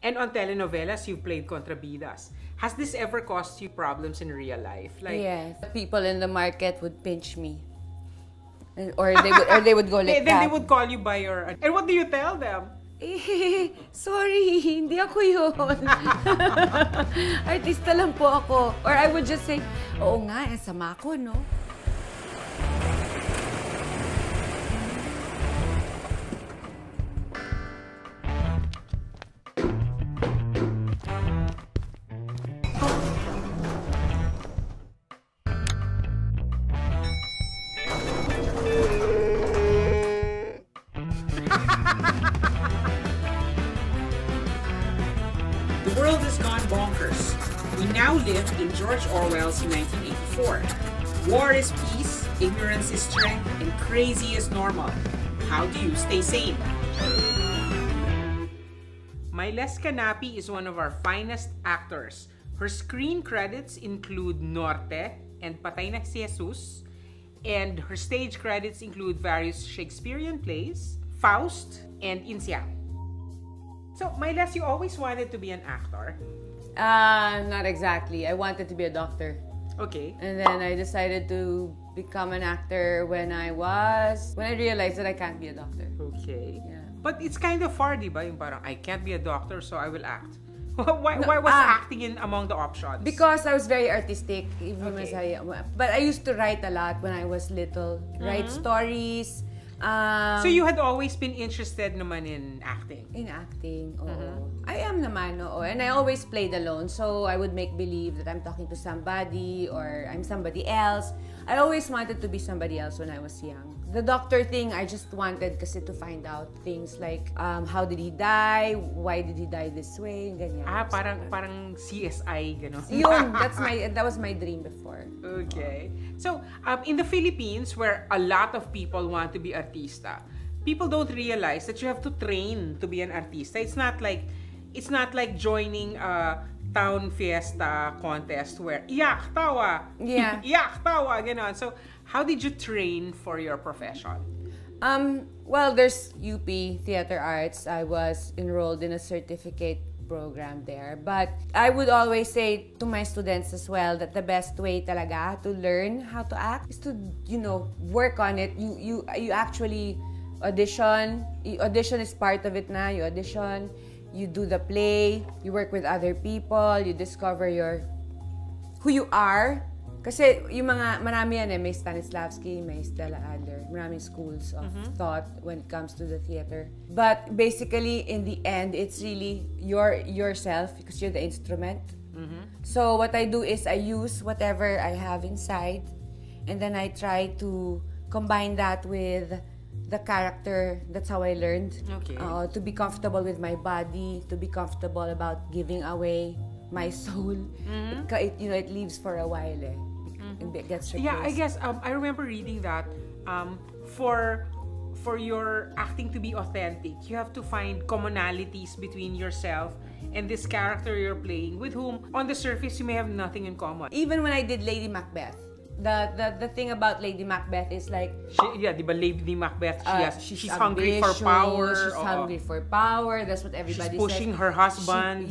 And on telenovelas, you've played contrabidas. Has this ever caused you problems in real life? Like, yes. People in the market would pinch me. Or they would go like then that. they would call you by your... And what do you tell them? Sorry, hindi ako yun. Artista lang po ako. Or I would just say, oo nga, sama ko, no? The world has gone bonkers. We now live in George Orwell's 1984. War is peace, ignorance is strength, and crazy is normal. How do you stay sane? Myles Kanapi is one of our finest actors. Her screen credits include Norte and Patay na si Jesus, and her stage credits include various Shakespearean plays, Faust, and Insiang. So, Myles, you always wanted to be an actor? Not exactly. I wanted to be a doctor. Okay. And then I decided to become an actor when I realized that I can't be a doctor. Okay. Yeah. But it's kind of far, di ba? Yung parang, I can't be a doctor, so I will act. Why was acting in among the options? Because I was very artistic. Even Okay. but I used to write a lot when I was little. Write stories. So you had always been interested naman in acting? In acting, oo. I am naman, oo. And I always played alone. So I would make believe that I'm talking to somebody or I'm somebody else. I always wanted to be somebody else when I was young. The doctor thing, I just wanted kasi to find out things like how did he die? Why did he die this way? Ganyan. Parang CSI, gano'n. Yun, that was my dream before. Okay. So, in the Philippines, where a lot of people want to be artista, people don't realize that you have to train to be an artista. It's not like joining a town fiesta contest where iyak, tawa, Yeah. iyak, tawa, gano'n. So, how did you train for your profession? Well, there's UP Theater Arts. I was enrolled in a certificate program there. But I would always say to my students as well that the best way talaga to learn how to act is to, work on it. You actually audition. Audition is part of it na. You audition, you do the play, you work with other people, you discover who you are. Kasi yung marami yan may Stanislavski, may Stella Adler, maraming schools of thought when it comes to the theater. But basically, in the end, it's really yourself because you're the instrument. So what I do is I use whatever I have inside and then I try to combine that with the character. That's how I learned. Okay. To be comfortable with my body, to be comfortable about giving away my soul. It leaves for a while. It gets replaced. Yeah, I guess I remember reading that for your acting to be authentic, you have to find commonalities between yourself and this character you're playing, with whom on the surface you may have nothing in common. Even when I did Lady Macbeth, the thing about Lady Macbeth is like di ba Lady Macbeth, she's hungry ambitious, for power. She's hungry for power. That's what everybody says. She's pushing her husband.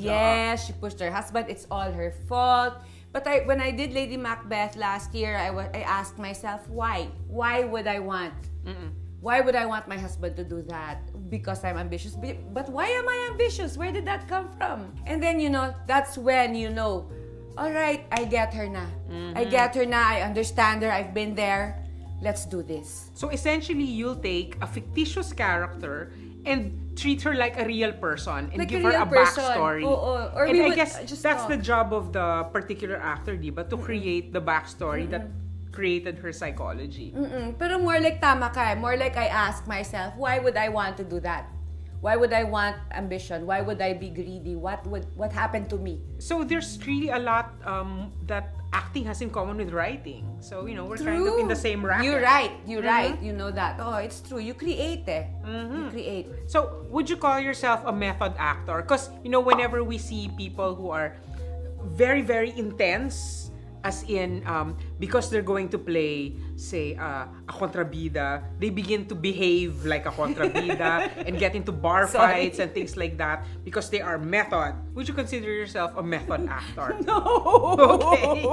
She pushed her husband. It's all her fault. But when I did Lady Macbeth last year, I asked myself, why? Why would I want? Why would I want my husband to do that? Because I'm ambitious. But why am I ambitious? Where did that come from? And then, that's when all right, I get her na. I get her na. I understand her. I've been there. Let's do this. So essentially, you'll take a fictitious character and treat her like a real person and like give her a backstory. Or and I guess that's the job of the particular actor, di ba? To create the backstory that created her psychology. Pero more like tama ka. More like I ask myself, why would I want to do that? Why would I want ambition? Why would I be greedy? What happened to me? So there's really a lot that acting has in common with writing. So, we're kind of in the same racket. You're right. You know that. Oh, it's true. You create You create. So, would you call yourself a method actor? Because, whenever we see people who are very, very intense As in, because they're going to play, say, a kontrabida, they begin to behave like a kontrabida and get into bar fights and things like that because they are method. Would you consider yourself a method actor? No! Okay.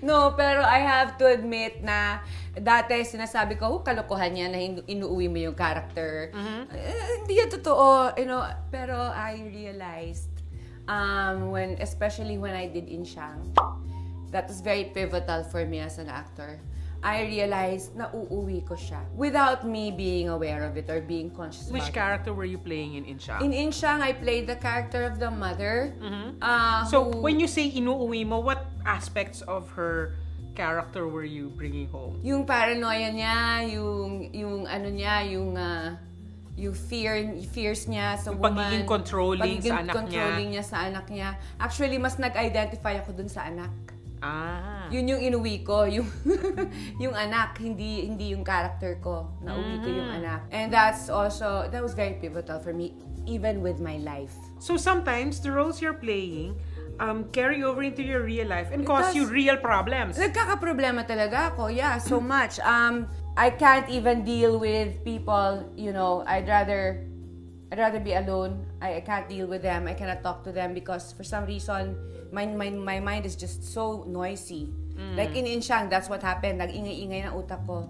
No, pero I have to admit na dati sinasabi ko, kalokohan niya na inuuwi mo yung character. Hindi yan totoo, you know, pero I realized, especially when I did Insyang, that was very pivotal for me as an actor. I realized na uuwi ko siya without me being aware of it or being conscious about it. Which character were you playing in Insyang? In Insyang, I played the character of the mother. So, when you say inuuwi mo, what aspects of her character were you bringing home? Yung paranoia niya, yung ano niya, yung fears niya sa woman. Pagiging controlling sa anak niya. Controlling niya sa anak niya. Actually, mas nag-identify ako dun sa anak. Yun yung inuwi ko, yung anak, hindi yung character ko. Nauwi ko yung anak. And that was very pivotal for me, even with my life. So sometimes the roles you're playing carry over into your real life and cause you real problems. Nagkakaproblema talaga ako, yeah, so much. I can't even deal with people, you know, I'd rather be alone. I can't deal with them. I cannot talk to them because for some reason, my mind is just so noisy. Like in Insyang, that's what happened. Nag-ingay-ingay ng utak ko.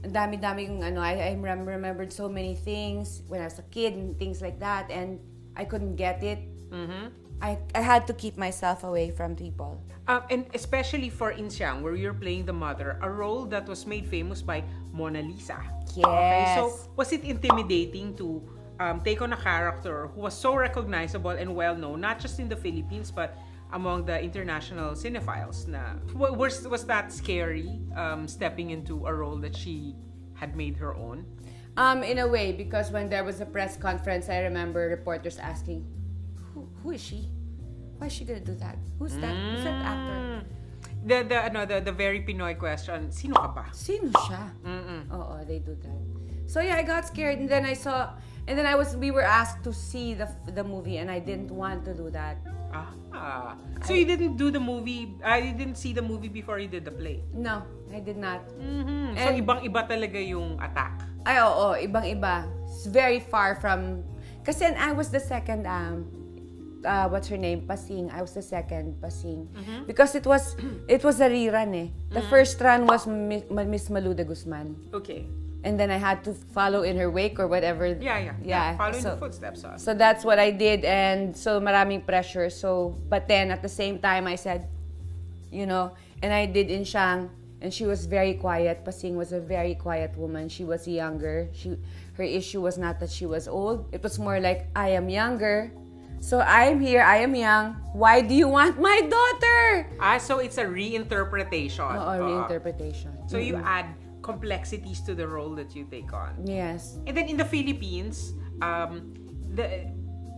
Ang dami-daming I remembered so many things when I was a kid and things like that, and I couldn't get it. I had to keep myself away from people. And especially for Insyang, where you're playing the mother, a role that was made famous by Mona Lisa. Yes. Okay, so was it intimidating to take on a character who was so recognizable and well-known, not just in the Philippines, but among the international cinephiles? Was that scary, stepping into a role that she had made her own? In a way, because when there was a press conference, I remember reporters asking, who is she? Why is she gonna do that? Who's that? Who's that actor? The very Pinoy question, sino ka ba? Sino siya? Oo, they do that. So yeah, I got scared, and then we were asked to see the movie, and I didn't want to do that. So you didn't do the movie, you didn't see the movie before you did the play? No, I did not. So ibang-iba talaga yung attack? Ay, oo, ibang-iba. It's very far from, kasi I was the second, what's her name? Pasing. I was the second Pasing. Because it was a rerun eh. The first run was Miss Maluda Guzman. Okay. And then I had to follow in her wake or whatever. Yeah. Follow in the footsteps. So that's what I did, and so maraming pressure. So, but then at the same time I said, you know, and I did Insyang, and she was very quiet. Pasing was a very quiet woman. She was younger. Her issue was not that she was old. It was more like, I am younger. So I'm here, I am young. Why do you want my daughter? So it's a reinterpretation. Reinterpretation. So you add complexities to the role that you take on. Yes. And then in the Philippines,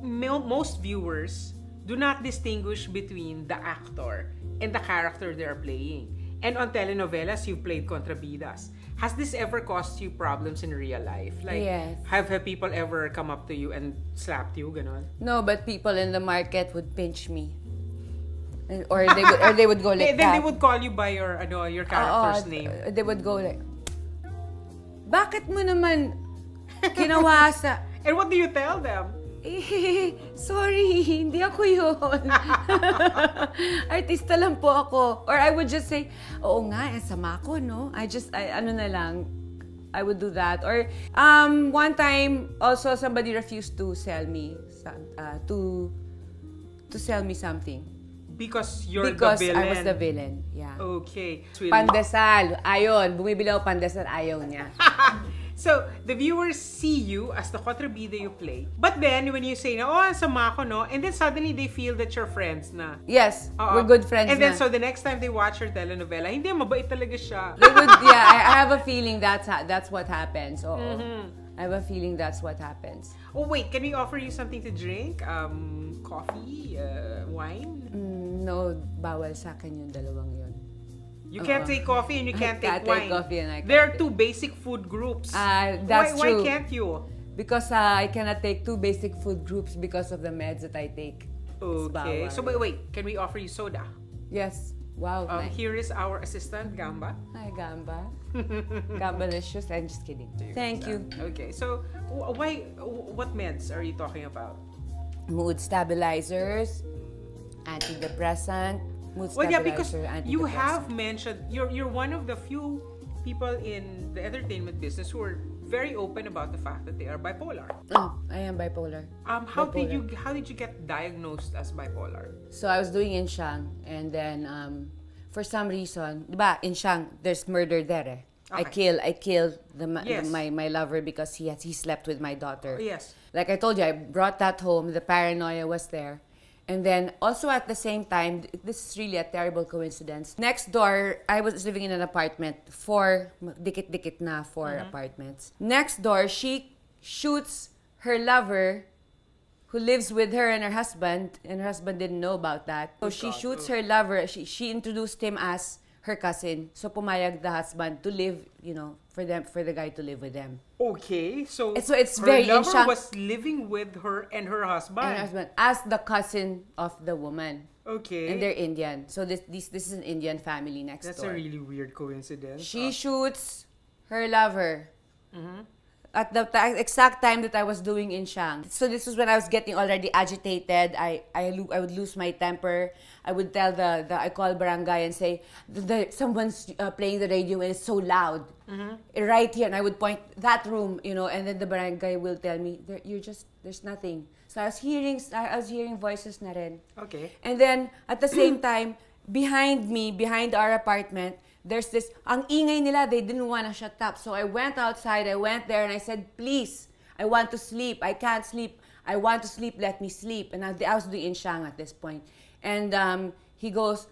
most viewers do not distinguish between the actor and the character they're playing. And on telenovelas, you've played kontrabidas. Has this ever caused you problems in real life? Like, yes. Have people ever come up to you and slapped you, ganon? No, but people in the market would pinch me. Or they would go like that. Then they would call you by your character's name. They would go like, bakit mo naman ginawa sa... And what do you tell them? Sorry, hindi ako yun. Artista lang po ako. Or I would just say, oo nga, sama ko, no? I would do that. Or one time, also somebody refused to sell me to sell me something. Because you're the villain? Because I was the villain, yeah. Okay. Pandesal, ayon. Bumibili ako pandesal, ayaw niya. So, the viewers see you as the kontrabida you play. But then, when you say, ang sama ko, no? And then suddenly, they feel that you're friends na. Yes, we're good friends and then, so the next time they watch your telenovela, hindi, mabait talaga siya. They would, yeah, I have a feeling that's what happens. I have a feeling that's what happens. Oh, wait, can we offer you something to drink? Coffee? Wine? No, bawal sa akin yung dalawang yun. You can't take coffee and you can't take wine. Coffee and I can't There are two basic food groups. That's true. Why can't you? Because I cannot take two basic food groups because of the meds that I take. Okay. So wait, can we offer you soda? Yes. Wow. Nice. Here is our assistant, Gamba. Hi, Gamba. Gambalicious. I'm just kidding. Thank you. Okay, so what meds are you talking about? Mood stabilizers, antidepressant, mood stabilizer, Yeah, because you antidepressant. have mentioned you're one of the few people in the entertainment business who are very open about the fact that they are bipolar. Oh, I am bipolar. How did you get diagnosed as bipolar? So I was doing Inshang, and then for some reason, diba, Inshang, there's murder there. Okay. I killed Yes. my lover because he slept with my daughter. Yes. Like I told you, I brought that home. The paranoia was there. And then also at the same time, this is really a terrible coincidence. Next door, I was living in an apartment, dikit-dikit na four apartments. Next door, she shoots her lover who lives with her and her husband didn't know about that. So she shoots her lover. She introduced him as her cousin. So pumayag the husband to live, for the guy to live with them. Okay, so it's her very lover was living with her and her husband. And her husband as the cousin of the woman. Okay. And they're Indian. So this is an Indian family next door. That's a really weird coincidence. She shoots her lover. At the exact time that I was doing Inshang. So this was when I was getting already agitated. I would lose my temper. I would tell I call barangay and say, someone's playing the radio and it's so loud. Right here. And I would point that room, and then the barangay will tell me, there's nothing. So I was hearing voices na rin. Okay. And then at the same time, behind our apartment, there's this, ang ingay nila, they didn't want to shut up. So I went outside, I went there and I said, please, I want to sleep. I can't sleep. I want to sleep, let me sleep. And I was doing Inshang at this point. And he goes,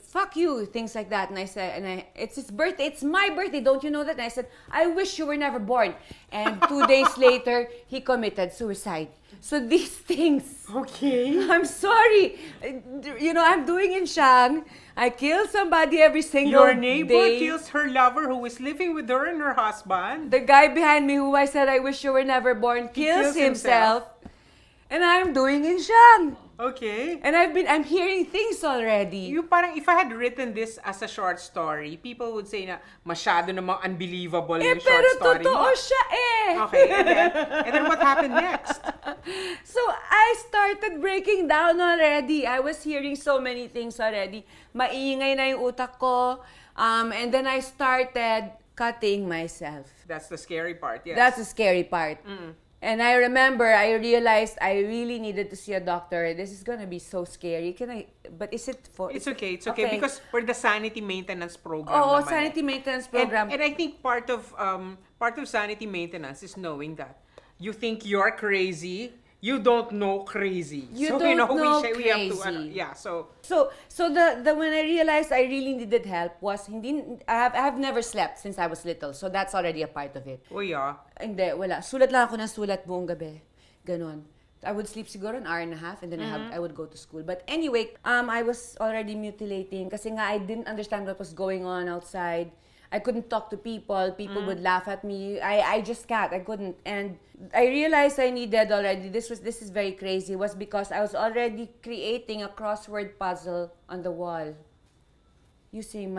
fuck you, things like that. And I said, it's his birthday, it's my birthday, don't you know that? And I said, I wish you were never born. And 2 days later, he committed suicide. So these things. Okay. I'm sorry. I'm doing Inshang. I kill somebody every single Your neighbor day. kills her lover who is living with her and her husband. The guy behind me who I said I wish you were never born kills himself. And I'm doing Inshang. Okay. And I'm hearing things already. If I had written this as a short story, people would say na masyado namang unbelievable yung short pero story mo. totoo siya eh. Okay, and then what happened next? So I started breaking down already. I was hearing so many things already. Maiingay na yung utak ko. And then I started cutting myself. That's the scary part, yes. That's the scary part. And I remember, I realized I really needed to see a doctor. This is gonna be so scary. But is it for... It's okay, because we're the sanity maintenance program Oh, naman sanity maintenance program. And I think part of sanity maintenance is knowing that you think you're crazy, you don't know crazy. We have to, So when I realized I really needed help was I have never slept since I was little, so that's already a part of it. Oh yeah. Hindi, wala. Sulat lang ako ng sulat buong gabi. Ganon. I would sleep siguro an hour and a half and then I would go to school. But anyway, I was already mutilating kasi nga I didn't understand what was going on outside. I couldn't talk to people. People would laugh at me. I just can't. I couldn't. And I realized I needed already. This is very crazy. Was because I was already creating a crossword puzzle on the wall using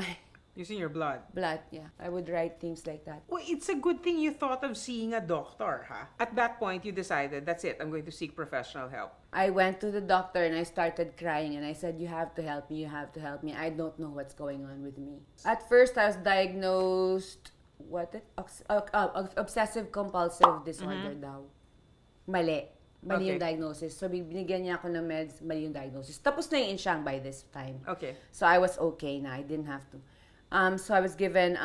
your blood. Yeah. I would write things like that. Well, it's a good thing you thought of seeing a doctor, huh? At that point, you decided, that's it, I'm going to seek professional help. I went to the doctor and I started crying and I said, you have to help me, I don't know what's going on with me. At first, I was diagnosed, obsessive compulsive disorder daw. Mali yung diagnosis. So, binigyan niya ako ng meds, mali yung diagnosis. Tapos na yung Inshang by this time. Okay. So, I was okay na. I didn't have to. So I was given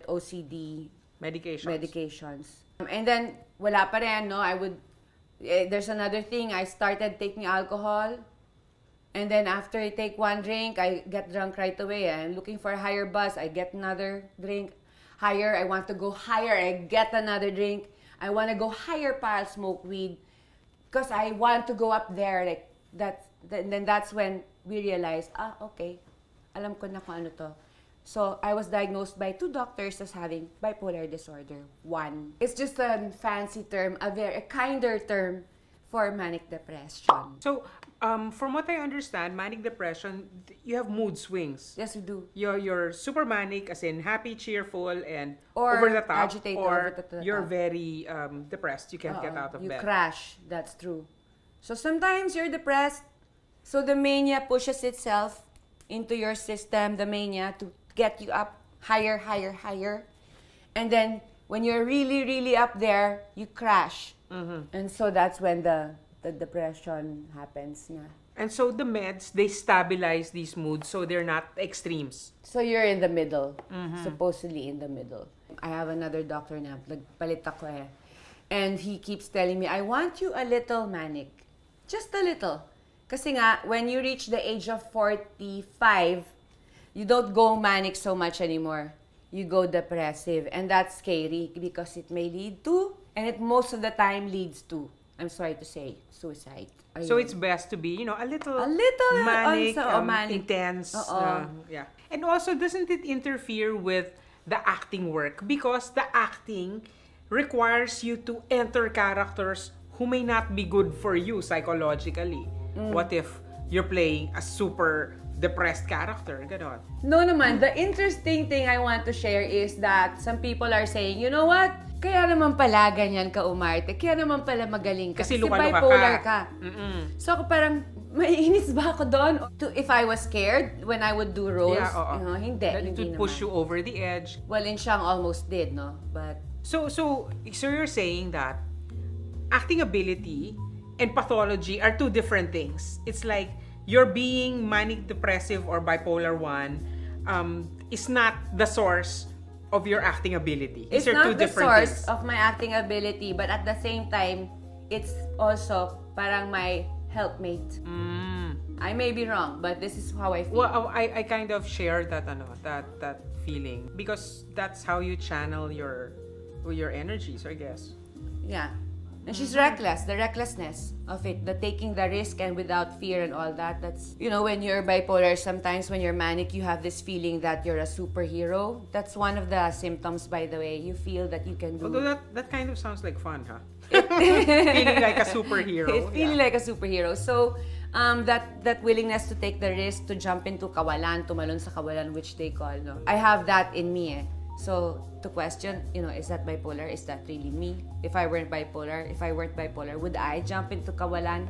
OCD medications. And then wala pa rin, no? There's another thing. I started taking alcohol. And then after I take one drink, I get drunk right away. I'm looking for a higher buzz. I get another drink. Higher. I want to go higher. I get another drink. I want to go higher pa. I'll smoke weed. Because I want to go up there. Like then that's when we realized, okay. Alam ko na kung ano to. So, I was diagnosed by 2 doctors as having bipolar disorder 1. It's just a fancy term, a kinder term for manic depression. So, from what I understand, manic depression, you have mood swings. Yes, we do. You're super manic, as in happy, cheerful, and Or over the top. agitated, or over the you're top. very depressed. You can't get out of You bed. crash. That's true. So sometimes you're depressed. So the mania pushes itself into your system, the mania, to get you up higher, higher, higher. And then when you're really, really up there, you crash. And so that's when the depression happens. Yeah. And so the meds, they stabilize these moods so they're not extremes. So you're in the middle, supposedly in the middle. I have another doctor na, nagpalit ako eh. And he keeps telling me, I want you a little manic. Just a little. Kasi nga, when you reach the age of 45, you don't go manic so much anymore. You go depressive. And that's scary because it may lead to, and it most of the time leads to, I'm sorry to say, suicide. So it's best to be, a little manic, manic, intense. Yeah. And also, doesn't it interfere with the acting work? Because the acting requires you to enter characters who may not be good for you psychologically. What if you're playing a super depressed character? Ganon. No naman. The interesting thing I want to share is that some people are saying, you know what? Kaya naman pala ganyan ka umarte. Kaya naman pala magaling ka. Kasi bipolar ka. So ako parang, maiinis ba ako doon? If I was scared when I would do roles, hindi. That it hindi would push naman. you over the edge. Well, in Siyang almost did, no? But So you're saying that acting ability and pathology are two different things. It's like you're being manic depressive or bipolar 1 is not the source of your acting ability. These it's are not two the different source things. of my acting ability, but at the same time, it's also parang my helpmate. I may be wrong, but this is how I feel. Well, I kind of share that that feeling because that's how you channel your energies, I guess. Yeah. And she's reckless, the recklessness of it, the taking the risk and without fear and all that. That's, when you're bipolar, sometimes when you're manic, you have this feeling that you're a superhero. That's one of the symptoms, by the way. You feel that you can do... Although that kind of sounds like fun, huh? Feeling like a superhero. It's feeling like a superhero. So, that willingness to take the risk, to jump into kawalan, tumalon sa kawalan, which they call, no? I have that in me, eh. So, to question, is that bipolar? Is that really me? If I weren't bipolar, would I jump into kawalan?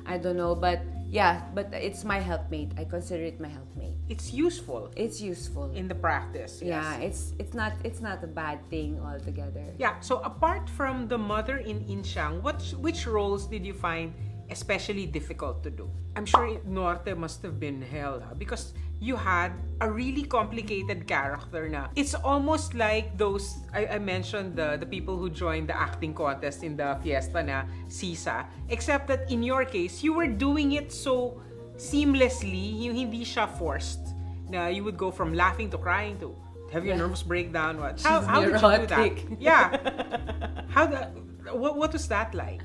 I don't know, but yeah, but it's my helpmate. I consider it my helpmate. It's useful. It's useful. In the practice. Yeah, Yes. it's not a bad thing altogether. Yeah, so apart from the mother in Insyang, which roles did you find especially difficult to do? I'm sure Norte must have been hell, huh? Because you had a really complicated character na. It's almost like those, I mentioned the people who joined the acting contest in the fiesta na Sisa, except that in your case, you were doing it so seamlessly, hindi siya forced. Na you would go from laughing to crying to have your nervous breakdown. How did you do that? Yeah. What was that like?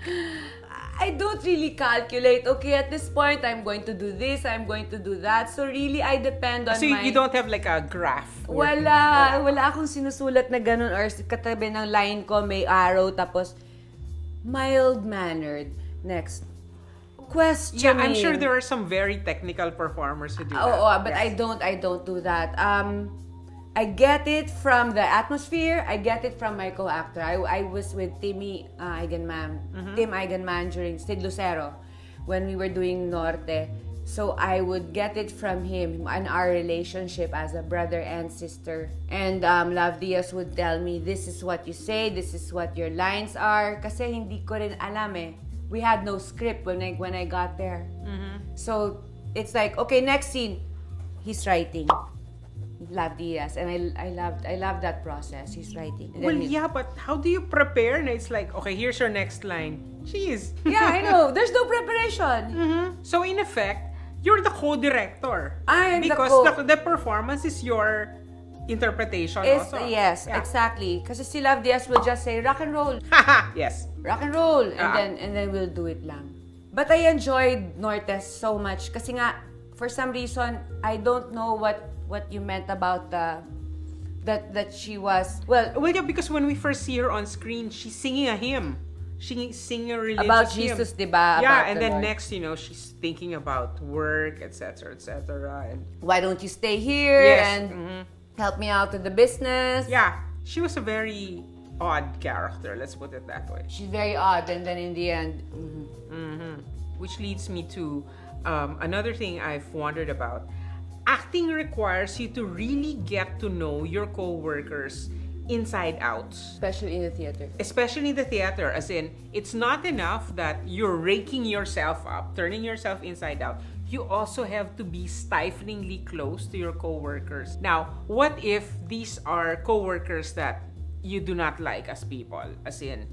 I don't really calculate, okay, at this point, I'm going to do this, I'm going to do that. So really, I depend on so you don't have like a graph? Wala akong sinusulat na ganun or katabi ng line ko may arrow tapos mild-mannered. Next. Questioning. Yeah, I'm sure there are some very technical performers who do that. Oh, but yes. I don't do that. I get it from the atmosphere. I get it from my co-actor. I was with Tim Eigenman during Sid Lucero when we were doing Norte. So I would get it from him and our relationship as a brother and sister. And Love Diaz would tell me, this is what you say, this is what your lines are. Kasi hindi ko rin alam eh. We had no script when I got there. So it's like, okay, next scene. He's writing. Love Diaz, and I love that process. He's writing. Well, yeah, but how do you prepare? And it's like, okay, here's your next line. Jeez. Yeah, I know. There's no preparation. So in effect, you're the co-director. I am because the performance is your interpretation also. Yes, yeah. Exactly. Because si Love Diaz will just say rock and roll. Yes. Rock and roll, and then we'll do it lang. But I enjoyed Norte so much. Kasi nga, for some reason, I don't know what you meant about that she was, well, yeah, because when we first see her on screen, she's singing a hymn. singing a religious About hymn. Jesus, diba? Yeah, About and the then Lord. next, she's thinking about work, etc., etc. And Why don't you stay here Yes, and help me out with the business? yeah, she was a very odd character. Let's put it that way. She's very odd, and then in the end, Which leads me to another thing I've wondered about. Acting requires you to really get to know your co-workers inside out. especially in the theater. Especially in the theater, as in, it's not enough that you're raking yourself up, turning yourself inside out. You also have to be stiflingly close to your co-workers. Now, what if these are co-workers that you do not like as people? As in,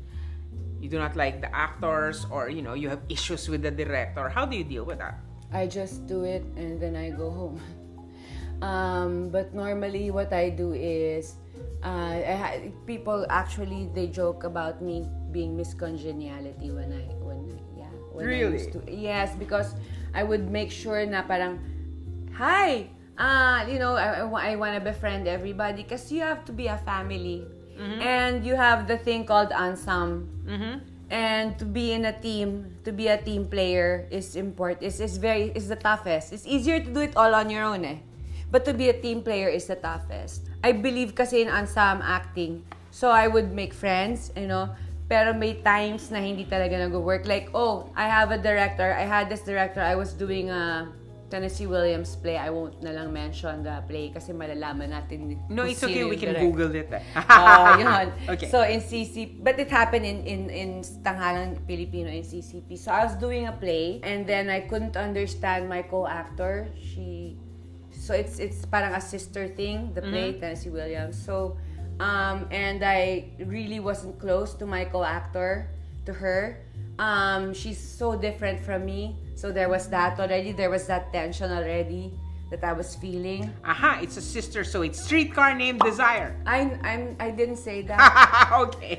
you do not like the actors, or you have issues with the director. How do you deal with that? I just do it and then I go home. But normally what I do is, people actually, they joke about me being Miss Congeniality when I Really? used to. Yes, because I would make sure na parang, hi, I want to befriend everybody because you have to be a family. And you have the thing called ensemble. And to be in a team, to be a team player is important. Is the toughest. It's easier to do it all on your own, eh. But to be a team player is the toughest. I believe kasi in ensemble acting. So I would make friends, pero may times na hindi talaga nag-work. Like, I have a director. I had this director. I was doing a Tennessee Williams play. I won't na lang mention the play kasi malalaman natin. No, it's okay. We can direct. Google it. Yun. Okay. So in CCP, but it happened in Tanghalang Pilipino in CCP. So I was doing a play and then I couldn't understand my co-actor. So it's parang a sister thing, the play, Tennessee Williams. So and I really wasn't close to my co-actor, to her. She's so different from me. So there was that already. There was that tension already that I was feeling. Aha, it's a sister, so it's Streetcar Named Desire. I didn't say that. Okay.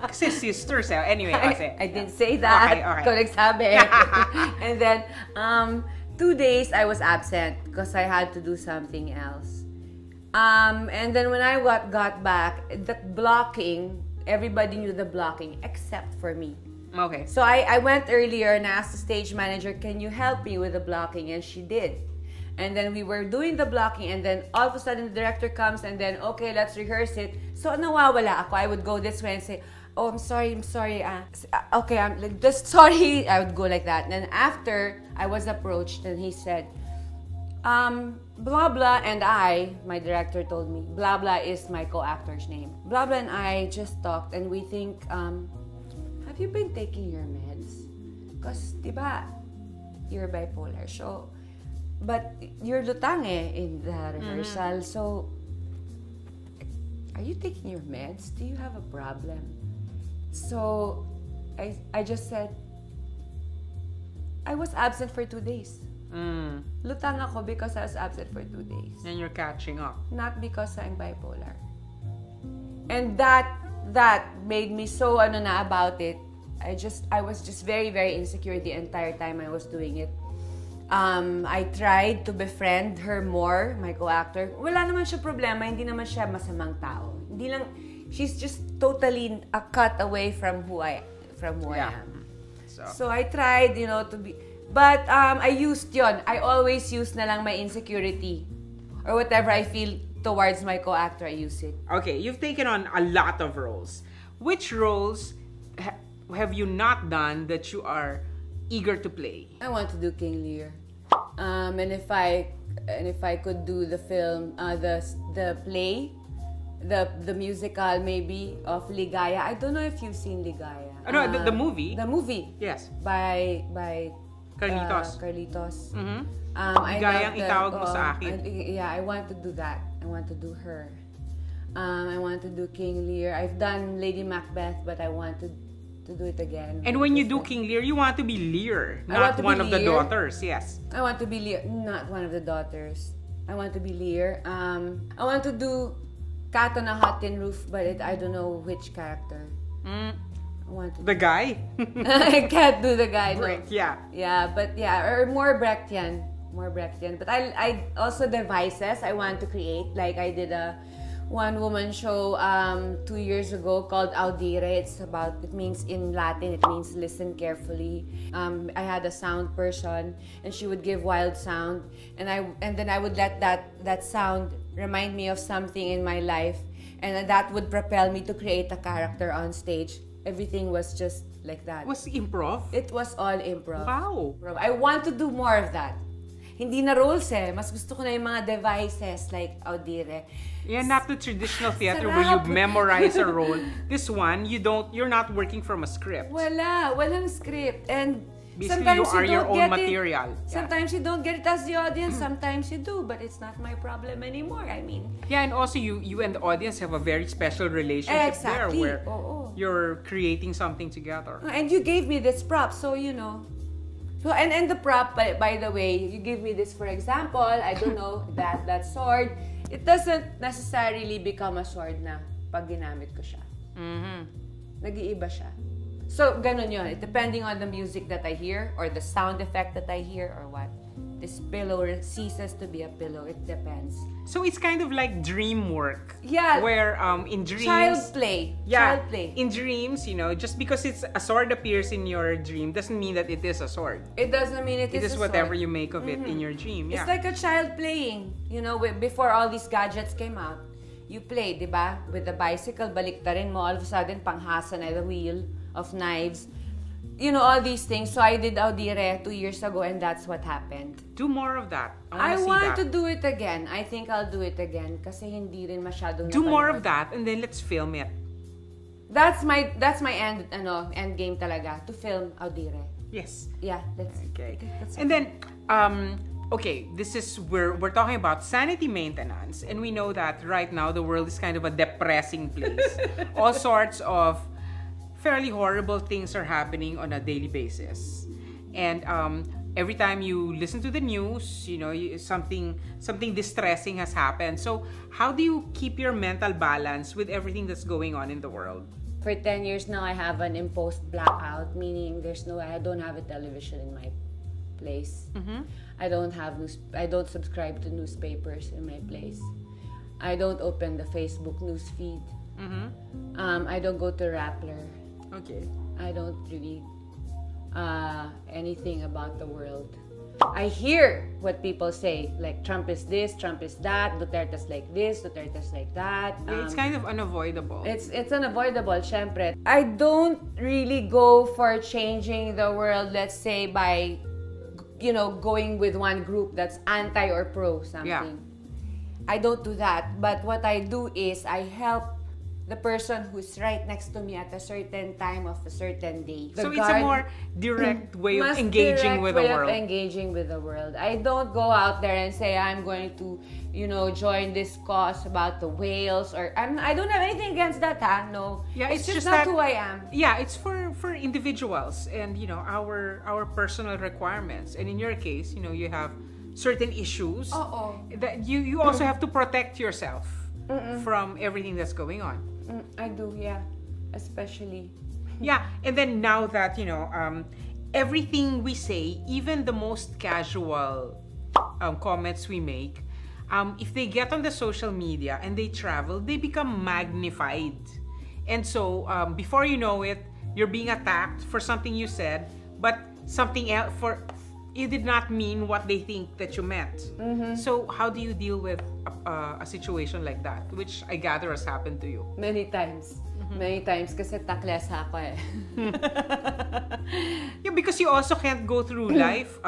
Kasi sisters, eh. Anyway, I didn't say that. Okay. Ikaw nagsabi. And then 2 days I was absent because I had to do something else. And then when I got back, the blocking, everybody knew the blocking except for me. Okay. So I went earlier and asked the stage manager, can you help me with the blocking? And she did. And then we were doing the blocking and then all of a sudden the director comes and then, okay, let's rehearse it. So nawawala ako. I would go this way and say, oh, I'm sorry. Okay, I'm just sorry. I would go like that. And then after I was approached and he said, blah blah and my director told me, blah blah is my co-actor's name. Blah blah and I just talked and we think, have you been taking your meds? Because, diba, you're bipolar. So, but you're lutang in the rehearsal. So, are you taking your meds? Do you have a problem? So, I just said, I was absent for 2 days. Lutang ako because I was absent for 2 days. And you're catching up. Not because I'm bipolar. And that made me so about it. I was just very, very insecure the entire time I was doing it. I tried to befriend her more, my co-actor. Wala naman siya problema, hindi naman siya masamang tao. Hindi lang, she's just totally a cut away from who I am. So I tried, to be, but I used yon. I always use na lang my insecurity or whatever I feel towards my co-actor, I use it. Okay, you've taken on a lot of roles. Which roles have you not done that you are eager to play? I want to do King Lear. And if I could do the film, the play, the musical maybe of Ligaya. I don't know if you've seen Ligaya. No, the movie. The movie. Yes. By Carlitos. Carlitos. Ligayang itawag mo sa akin. Yeah, I want to do that. I want to do her. I want to do King Lear. I've done Lady Macbeth, but I want to do it again. And when you do King Lear, you want to be Lear, not one of the daughters. Yes. I want to be Lear, not one of the daughters. I want to be Lear. I want to do Cat on a Hot Tin Roof, but I don't know which character. I want to the guy? I can't do the guy. Brecht, no. Yeah, but or more Brechtian. But I also the vices I want to create. Like I did one woman show 2 years ago called Audire. It means in Latin, it means listen carefully. I had a sound person, and she would give wild sound, and then I would let that sound remind me of something in my life, and that would propel me to create a character on stage. Everything was just like that. Was improv? It was all improv. Wow. I want to do more of that. Hindi na roles eh. Mas gusto ko na yung mga devices like Audire. Yeah, not the traditional theater where you memorize a role. This one, you're not working from a script. Walang script. And basically, sometimes you are your own material. Sometimes you don't get it as the audience, sometimes you do, but it's not my problem anymore. I mean. Yeah, and also you and the audience have a very special relationship there where you're creating something together. And you gave me this prop, so you know. So and the prop, by the way, you give me this for example, I don't know, that sword, it doesn't necessarily become a sword na pag ginamit ko siya. Nag-iiba siya. So, ganun yun. Depending on the music that I hear or the sound effect that I hear or what. This pillow ceases to be a pillow. It depends. So, it's kind of like dream work. Yeah. Where in dreams... Child play. Yeah. Child play. In dreams, you know, just because a sword appears in your dream doesn't mean that it is a sword. It doesn't mean it is a sword. It is whatever you make of it in your dream. Yeah. It's like a child playing. You know, before all these gadgets came out. You play, di ba? With the bicycle, baliktarin mo. All of a sudden, panghasa na the wheel of knives. You know, all these things. So I did Audire 2 years ago and that's what happened. Do more of that. I want to do it again. I think I'll do it again kasi hindi rin masyadong do more of that and then let's film it. That's my end game talaga, to film Audire. Yes. Yeah, let's okay. And then okay, this is we're talking about sanity maintenance, and we know that right now the world is kind of a depressing place. All sorts of fairly horrible things are happening on a daily basis, and every time you listen to the news, you know, something distressing has happened. So how do you keep your mental balance with everything that's going on in the world? For 10 years now, I have an imposed blackout, meaning I don't have a television in my place. I don't subscribe to newspapers in my place. I don't open the Facebook news feed. I don't go to Rappler. Okay. I don't read anything about the world. I hear what people say, like Trump is this, Trump is that, Duterte's like this, Duterte's like that. It's kind of unavoidable. It's unavoidable, syempre. I don't really go for changing the world, let's say, by, you know, going with one group that's anti or pro something. Yeah. I don't do that. But what I do is I help the person who's right next to me at a certain time of a certain day. So it's a more direct way of engaging with the world. Engaging with the world. I don't go out there and say I'm going to, you know, join this cause about the whales or I don't have anything against that, no. Yeah, it's just not that, who I am. Yeah, it's for individuals and, you know, our personal requirements. And in your case, you know, you have certain issues that you also have to protect yourself from everything that's going on. I do, yeah, especially. Yeah, and then now that, you know, everything we say, even the most casual comments we make, if they get on the social media and they travel, they become magnified. And so, before you know it, you're being attacked for something you said, but something else you did not mean what they think that you meant. So how do you deal with a situation like that, which I gather has happened to you? Many times. Many times kasi takles ako eh. Yeah, because you also can't go through life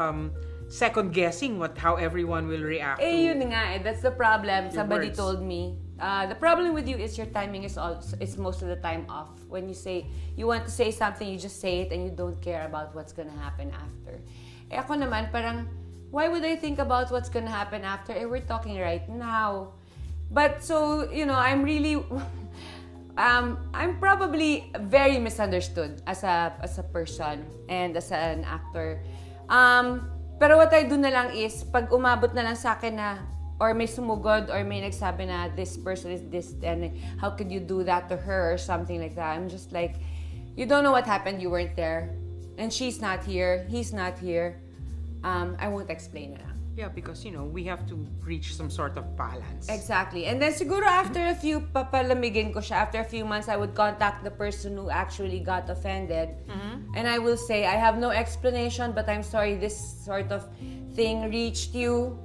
second guessing how everyone will react to yun nga eh. That's the problem. Somebody words. told me. The problem with you is your timing is most of the time off. When you say you want to say something, you just say it and you don't care about what's gonna happen after. Eh ako naman parang, why would I think about what's gonna happen after? Eh, we're talking right now. But so, you know, I'm really, I'm probably very misunderstood as a person and as an actor. Pero what I do na lang is, pag umabot na lang sa akin na, or may sumugod, or may nagsabi na, this person is this, and how could you do that to her, or something like that. I'm just like, you don't know what happened, you weren't there. And she's not here, he's not here. I won't explain na lang. Yeah, because, you know, we have to reach some sort of balance. Exactly. And then siguro after a few, papalamigin ko siya, after a few months, I would contact the person who actually got offended. And I will say, I have no explanation, but I'm sorry this sort of thing reached you.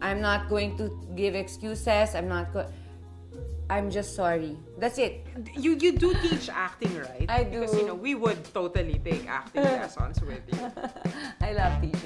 I'm not going to give excuses. I'm just sorry. That's it. You do teach acting, right? I do. Because, you know, we would totally take acting lessons with you. I love teaching.